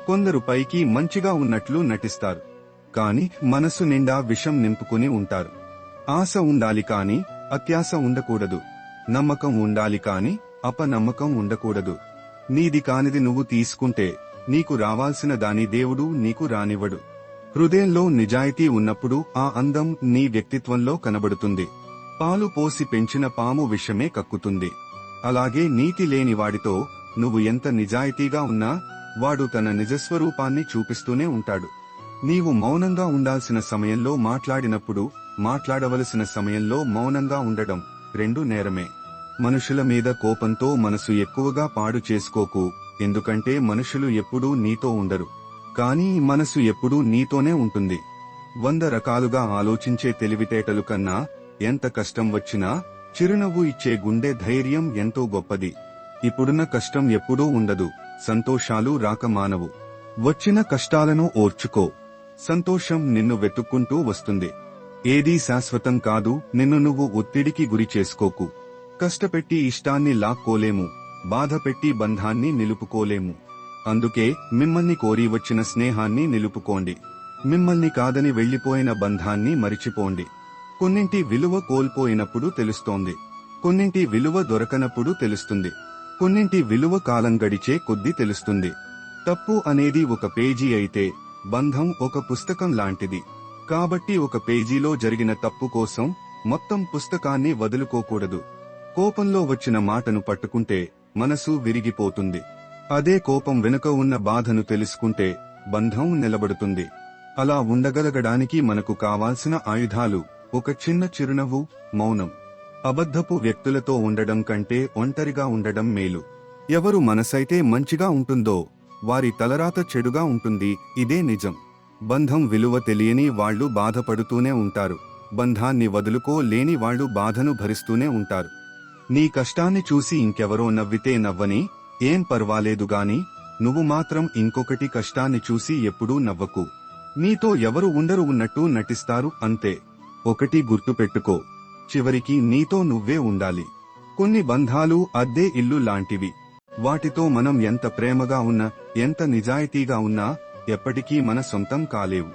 కొందరు పైకి మంచిగా ఉన్నట్లు నటిస్తారు, కాని మనసు నిండా విషం నింపుకుని ఉంటారు. ఆశ ఉండాలి కాని అత్యాశ ఉండకూడదు. నమ్మకం ఉండాలి కాని అపనమ్మకం ఉండకూడదు. నీది కానిది నువ్వు తీసుకుంటే నీకు రావాల్సిన దాని దేవుడు నీకు రానివ్వడు. హృదయంలో నిజాయితీ ఉన్నప్పుడు ఆ అందం నీ వ్యక్తిత్వంలో కనబడుతుంది. పాలు పోసి పెంచిన పాము విషమే కక్కుతుంది. అలాగే నీతి లేని వాడితో నువ్వు ఎంత నిజాయితీగా ఉన్నా వాడు తన నిజస్వరూపాన్ని చూపిస్తూనే ఉంటాడు. నీవు మౌనంగా ఉండాల్సిన సమయంలో మాట్లాడినప్పుడు, మాట్లాడవలసిన సమయంలో మౌనంగా ఉండడం రెండు నేరమే. మనుషుల మీద కోపంతో మనసు ఎక్కువగా పాడు చేసుకోకు. ఎందుకంటే మనుషులు ఎప్పుడూ నీతో ఉండరు, కానీ మనసు ఎప్పుడూ నీతోనే ఉంటుంది. 100 రకాలుగా ఆలోచించే తెలివితేటలు కన్నా ఎంత కష్టం వచ్చినా చిరునవ్వు ఇచ్చే గుండె ధైర్యం ఎంతో గొప్పది. ఇప్పుడున్న కష్టం ఎప్పుడూ ఉండదు, సంతోషాలు రాక మానవు. వచ్చిన కష్టాలను ఓర్చుకో, సంతోషం నిన్ను వెతుక్కుంటూ వస్తుంది. ఏదీ శాశ్వతం కాదు. నిన్ను నువ్వు ఒత్తిడికి గురి చేసుకోకు. కష్టపెట్టి ఇష్టాన్ని లాక్కోలేము, బాధపెట్టి బంధాన్ని నిలుపుకోలేము. అందుకే మిమ్మల్ని కోరి వచ్చిన స్నేహాన్ని నిలుపుకోండి. మిమ్మల్ని కాదని వెళ్లిపోయిన బంధాన్ని మరిచిపోండి. కొన్నింటి విలువ కోల్పోయినప్పుడు తెలుస్తోంది, కొన్నింటి విలువ దొరకనప్పుడు తెలుస్తుంది, కొన్నింటి విలువ కాలం గడిచే కొద్దీ తెలుస్తుంది. తప్పు అనేది ఒక పేజీ అయితే బంధం ఒక పుస్తకం లాంటిది. కాబట్టి ఒక పేజీలో జరిగిన తప్పు కోసం మొత్తం పుస్తకాన్ని వదులుకోకూడదు. కోపంలో వచ్చిన మాటను పట్టుకుంటే మనసు విరిగిపోతుంది. అదే కోపం వెనుక ఉన్న బాధను తెలుసుకుంటే బంధం నిలబడుతుంది. అలా ఉండగలగడానికి మనకు కావాల్సిన ఆయుధాలు ఒక చిన్న చిరునవ్వు, మౌనం. అబద్ధపు వ్యక్తులతో ఉండడం కంటే ఒంటరిగా ఉండడం మేలు. ఎవరు మనసైతే మంచిగా ఉంటుందో వారి తలరాత చెడుగా ఉంటుంది. ఇదే నిజం. బంధం విలువ తెలియని వాళ్లు బాధపడుతూనే ఉంటారు. బంధాన్ని వదులుకోలేని వాళ్లు బాధను భరిస్తూనే ఉంటారు. నీ కష్టాన్ని చూసి ఇంకెవరో నవ్వితే నవ్వని, ఏం పర్వాలేదుగాని నువ్వు మాత్రం ఇంకొకటి కష్టాన్ని చూసి ఎప్పుడూ నవ్వకు. నీతో ఎవరు ఉండరు, ఉన్నట్టు నటిస్తారు అంతే. ఒకటి గుర్తుపెట్టుకో, చివరికి నీతో నువ్వే ఉండాలి. కొన్ని బంధాలు అద్దె ఇల్లు లాంటివి. వాటితో మనం ఎంత ప్రేమగా ఉన్నా, ఎంత నిజాయితీగా ఉన్నా ఎప్పటికీ మన సొంతం కాలేవు.